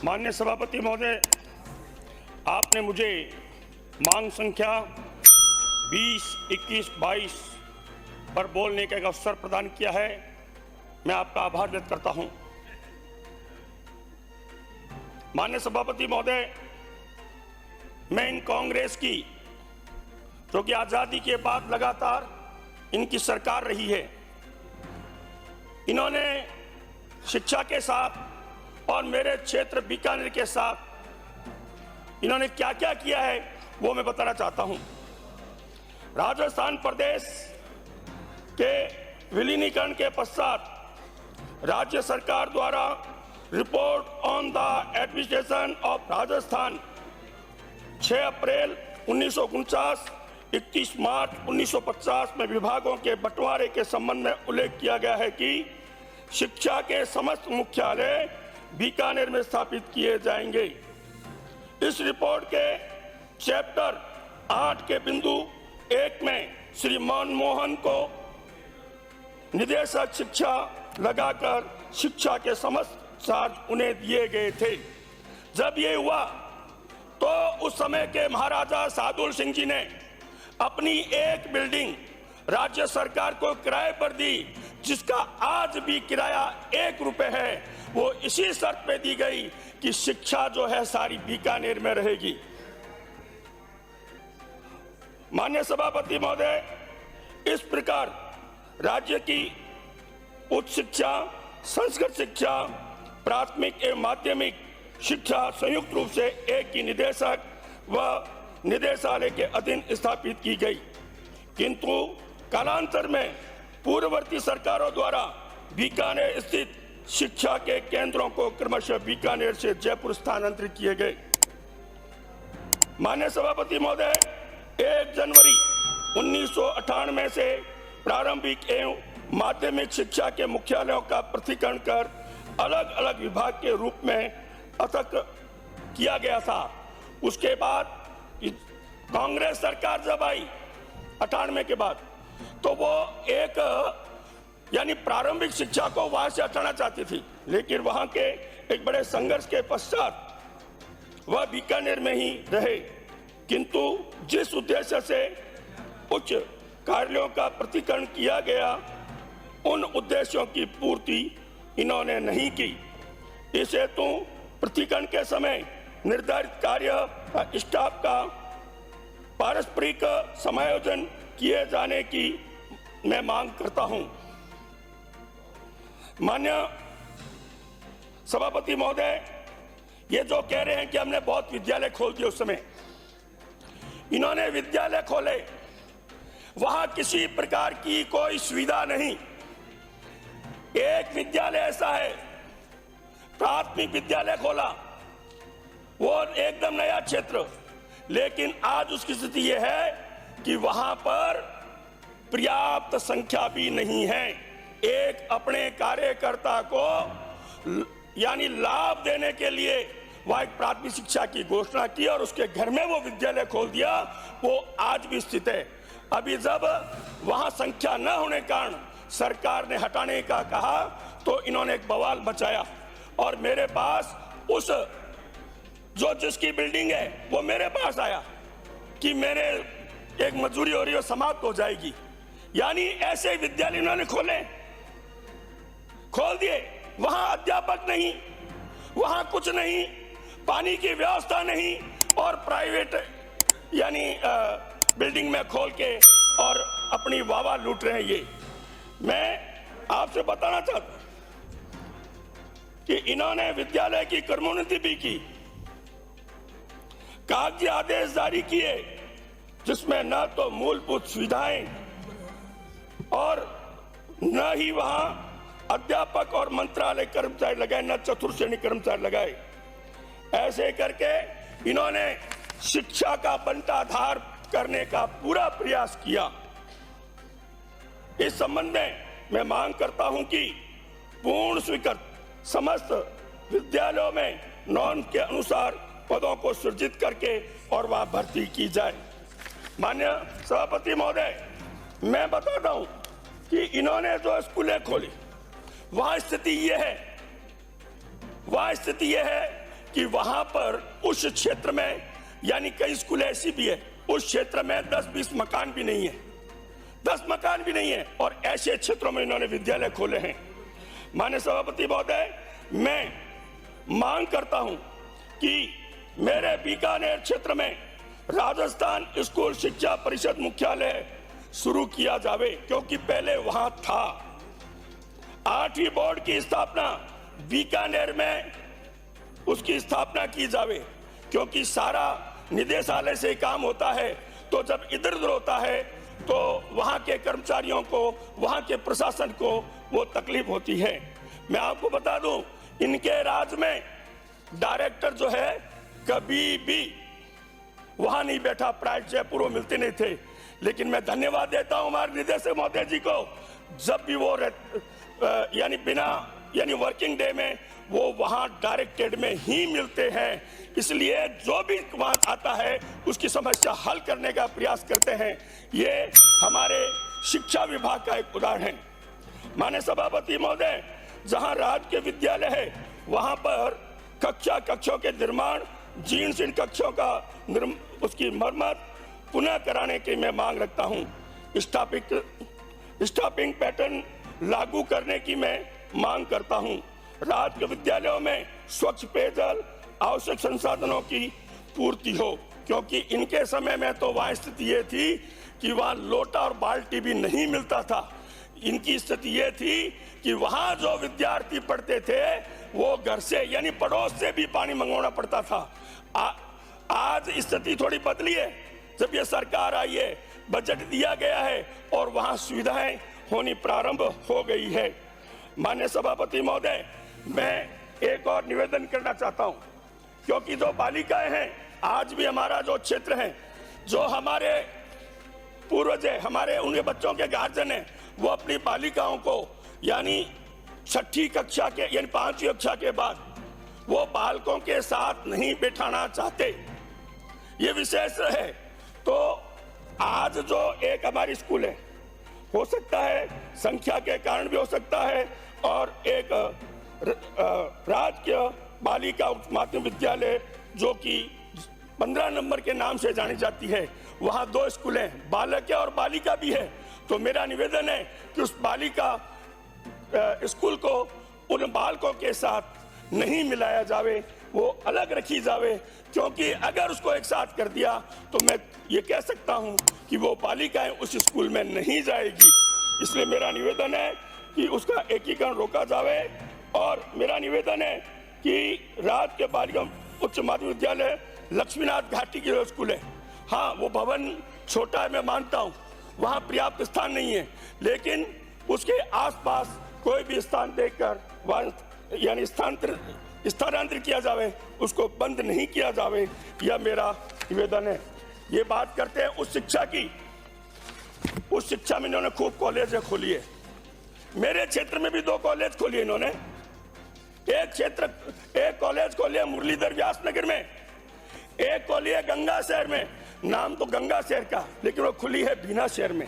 माननीय सभापति महोदय, आपने मुझे मांग संख्या 20, 21, 22 पर बोलने का एक अवसर प्रदान किया है। मैं आपका आभार व्यक्त करता हूं। माननीय सभापति महोदय, मैं इन कांग्रेस की, जो कि आज़ादी के बाद लगातार इनकी सरकार रही है, इन्होंने शिक्षा के साथ और मेरे क्षेत्र बीकानेर के साथ इन्होंने क्या क्या किया है वो मैं बताना चाहता हूं। राजस्थान प्रदेश के विलीनीकरण के पश्चात राज्य सरकार द्वारा report on the administration of Rajasthan 6 अप्रैल 1949, 31 मार्च 1950 में विभागों के बंटवारे के संबंध में उल्लेख किया गया है कि शिक्षा के समस्त मुख्यालय बीकानेर में स्थापित किए जाएंगे। इस रिपोर्ट के चैप्टर 8 के बिंदु 1 में श्री मनमोहन को निदेशक शिक्षा लगाकर शिक्षा के समस्त चार्ज उन्हें दिए गए थे। जब ये हुआ तो उस समय के महाराजा सादुल सिंह जी ने अपनी एक बिल्डिंग राज्य सरकार को किराए पर दी, जिसका आज भी किराया 1 रुपए है। वो इसी शर्त पे दी गई कि शिक्षा जो है सारी बीकानेर में रहेगी। माननीय सभापति महोदय, इस प्रकार राज्य की उच्च शिक्षा, संस्कृत शिक्षा, प्राथमिक एवं माध्यमिक शिक्षा संयुक्त रूप से एक ही निदेशक व निदेशालय के अधीन स्थापित की गई, किंतु कालांतर में पूर्ववर्ती सरकारों द्वारा बीकानेर स्थित शिक्षा के केंद्रों को क्रमशः बीकानेर से जयपुर स्थानांतरित किए गए। माननीय सभापति महोदय, 1 जनवरी 1998 से प्रारंभिक एवं माध्यमिक शिक्षा के मुख्यालयों का पृथक्करण कर अलग अलग विभाग के रूप में पृथक किया गया था। उसके बाद कांग्रेस सरकार जब आई 98 के बाद, तो वो एक यानी प्रारंभिक शिक्षा को वहां से हटाना चाहती थी, लेकिन वहां के एक बड़े संघर्ष के पश्चात वह बीकानेर में ही रहे। किंतु जिस उद्देश्य से उच्च कार्यों का पृथक्करण किया गया, उन उद्देश्यों की पूर्ति इन्होंने नहीं की। इस हेतु पृथक्करण के समय निर्धारित कार्य स्टाफ का पारस्परिक समायोजन किए जाने की मैं मांग करता हूं। माननीय सभापति महोदय, ये जो कह रहे हैं कि हमने बहुत विद्यालय खोल दिए, उस समय इन्होंने विद्यालय खोले, वहां किसी प्रकार की कोई सुविधा नहीं। एक विद्यालय ऐसा है, प्राथमिक विद्यालय खोला, वो एकदम नया क्षेत्र, लेकिन आज उसकी स्थिति यह है कि वहां पर पर्याप्त संख्या भी नहीं है। एक अपने कार्यकर्ता को यानी लाभ देने के लिए वह एक प्राथमिक शिक्षा की घोषणा की और उसके घर में वो विद्यालय खोल दिया, वो आज भी स्थित है। अभी जब वहां संख्या न होने के कारण सरकार ने हटाने का कहा, तो इन्होंने एक बवाल मचाया और मेरे पास उस जो जिसकी बिल्डिंग है वो मेरे पास आया कि मेरे एक मजदूरी हो रही है, समाप्त हो जाएगी। यानी ऐसे विद्यालय इन्होंने खोल दिए, वहां अध्यापक नहीं, वहां कुछ नहीं, पानी की व्यवस्था नहीं, और प्राइवेट यानी बिल्डिंग में खोल के और अपनी वाह लूट रहे हैं। ये मैं आपसे बताना चाहता हूं कि इन्होंने विद्यालय की क्रमोन्नति भी की, कागजी आदेश जारी किए, जिसमें न तो मूलभूत सुविधाएं और न ही वहां अध्यापक और मंत्रालय कर्मचारी लगाए, न चतुर्थ श्रेणी कर्मचारी लगाए। ऐसे करके इन्होंने शिक्षा का बंटाधार करने का पूरा प्रयास किया। इस संबंध में मैं मांग करता हूं कि पूर्ण स्वीकृत समस्त विद्यालयों में नॉर्म के अनुसार पदों को सृजित करके और वहां भर्ती की जाए। माननीय सभापति महोदय, मैं बताता हूं कि इन्होंने जो स्कूलें खोली, वहां स्थिति यह है कि वहां पर उस क्षेत्र में, यानी कई स्कूल ऐसी भी है उस क्षेत्र में 10-20 मकान भी नहीं है, 10 मकान भी नहीं है, और ऐसे क्षेत्रों में इन्होंने विद्यालय खोले हैं। माननीय सभापति महोदय, मैं मांग करता हूं कि मेरे बीकानेर क्षेत्र में राजस्थान स्कूल शिक्षा परिषद मुख्यालय शुरू किया जावे, क्योंकि पहले वहां था। 8वीं बोर्ड की स्थापना बीकानेर में उसकी स्थापना की जावे, क्योंकि सारा निदेशालय से काम होता है, तो जब इधर उधर होता है तो वहां के कर्मचारियों को, वहां के प्रशासन को वो तकलीफ होती है। मैं आपको बता दूं, इनके राज में डायरेक्टर जो है कभी भी वहां नहीं बैठा, प्राइवेट जयपुर मिलते नहीं थे। लेकिन मैं धन्यवाद देता हूं हमारे निदेशक महोदय जी को, जब भी वो यानी बिना यानी वर्किंग डे में वो वहां डायरेक्टेड में ही मिलते हैं। इसलिए जो भी वहां आता है उसकी समस्या हल करने का प्रयास करते हैं। ये हमारे शिक्षा विभाग का एक उदाहरण है। माननीय सभापति महोदय, जहां राजकीय विद्यालय है वहां पर कक्षों के निर्माण, जीर्ण शीर्ण कक्षों का उसकी मरम्मत पुनः कराने की मैं मांग रखता हूं। स्टाफिंग पैटर्न लागू करने की मैं मांग करता हूं। राजकीय विद्यालयों में स्वच्छ पेयजल, आवश्यक संसाधनों की पूर्ति हो, क्योंकि इनके समय में तो वहां स्थिति ये थी कि वहां लोटा और बाल्टी भी नहीं मिलता था। इनकी स्थिति ये थी कि वहां जो विद्यार्थी पढ़ते थे वो घर से यानी पड़ोस से भी पानी मंगवाना पड़ता था। आज स्थिति थोड़ी बदली है, जब ये सरकार आई है, बजट दिया गया है और वहां सुविधाएं होनी प्रारंभ हो गई है। माननीय सभापति महोदय, मैं एक और निवेदन करना चाहता हूं, क्योंकि जो बालिकाएं हैं, आज भी हमारा जो क्षेत्र है, जो हमारे पूर्वज है, हमारे उनके बच्चों के गार्जियन है, वो अपनी बालिकाओं को यानी 6ठी कक्षा के यानी 5वीं कक्षा के बाद वो बालकों के साथ नहीं बैठाना चाहते। ये विशेष है। तो आज जो एक हमारी स्कूल है, हो सकता है संख्या के कारण भी हो सकता है, और एक राजकीय बालिका उच्च माध्यमिक विद्यालय जो कि 15 नंबर के नाम से जानी जाती है, वहां 2 स्कूलें, बालक और बालिका भी है। तो मेरा निवेदन है कि उस बालिका स्कूल को उन बालकों के साथ नहीं मिलाया जावे, वो अलग रखी जावे, क्योंकि अगर उसको एक साथ कर दिया तो मैं ये कह सकता हूं कि वो बालिकाएं उस स्कूल में नहीं जाएगी। इसलिए मेरा निवेदन है कि उसका एकीकरण रोका जावे, और मेरा निवेदन है कि राजकीय बालिका उच्च माध्यमिक विद्यालय लक्ष्मीनाथ घाटी की जो स्कूल है, हाँ वो भवन छोटा है, मैं मानता हूँ वहाँ पर्याप्त स्थान नहीं है, लेकिन उसके आसपास कोई भी स्थान देखकर वहाँ यानी स्थानांतरित किया जावे, उसको बंद नहीं किया जावे, यह मेरा निवेदन है। ये बात करते हैं उस शिक्षा की। उस शिक्षा में इन्होंने खूब कॉलेज खोली है। मेरे क्षेत्र में भी 2 कॉलेज खोली है इन्होंने। एक कॉलेज खोली है मुरलीधर व्यास नगर में, एक खोली है गंगा शहर में, नाम तो गंगा शहर का, लेकिन वो खुली है बीना शहर में।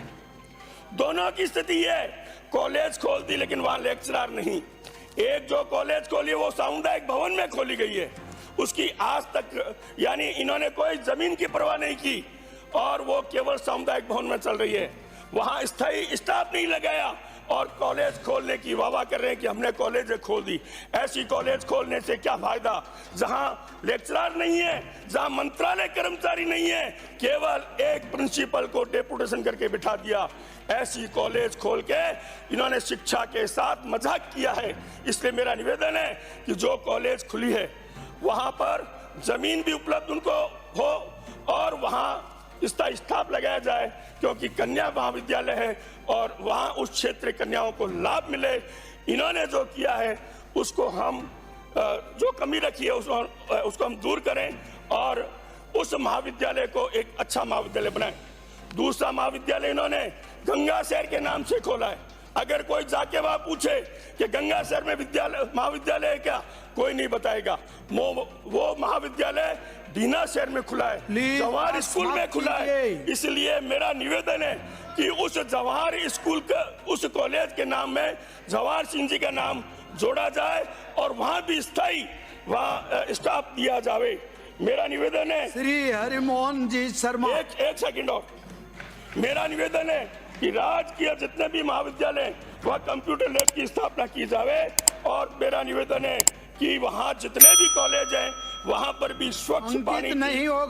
दोनों की स्थिति है, कॉलेज खोल दी लेकिन वहां लेक्चरर नहीं। एक जो कॉलेज खोली वो सामुदायिक भवन में खोली गई है, उसकी आज तक यानी इन्होंने कोई जमीन की परवाह नहीं की, और वो केवल सामुदायिक भवन में चल रही है। वहां स्थायी स्टाफ नहीं लगाया और कॉलेज खोलने की वाह कर रहे हैं कि हमने कॉलेज खोल दी। ऐसी कॉलेज खोलने से क्या फायदा, जहां लेक्चरर नहीं है, जहां मंत्रालय कर्मचारी नहीं है, केवल एक प्रिंसिपल को डेपुटेशन करके बिठा दिया। ऐसी कॉलेज खोल के इन्होंने शिक्षा के साथ मजाक किया है। इसलिए मेरा निवेदन है कि जो कॉलेज खुली है वहां पर जमीन भी उपलब्ध उनको हो और वहां स्थायी स्टाफ लगाया जाए, क्योंकि कन्या महाविद्यालय है और वहां उस क्षेत्र कन्याओं को लाभ मिले। इन्होंने जो किया है उसको हम जो कमी रखी है उसको हम दूर करें और उस महाविद्यालय को एक अच्छा महाविद्यालय बनाएं। दूसरा महाविद्यालय इन्होंने गंगा शहर के नाम से खोला है। अगर कोई जाके वहां पूछे कि गंगा शहर में महाविद्यालय है क्या, कोई नहीं बताएगा। वो महाविद्यालय बीना शहर में खुला है, जवाहर स्कूल में खुला है। इसलिए मेरा निवेदन है कि उस जवाहर स्कूल का उस कॉलेज के नाम में जवाहर सिंह जी का नाम जोड़ा जाए और वहां भी स्थायी वहाँ स्टाफ दिया जावे। मेरा निवेदन है, श्री हरिमोहन जी शर्मा। एक सेकंड और, मेरा निवेदन है कि राजकीय जितने भी महाविद्यालय हैं, वह कंप्यूटर लैब की स्थापना की जावे। और मेरा निवेदन है कि वहाँ जितने भी कॉलेज हैं वहाँ पर भी स्वच्छ पानी नहीं होगा।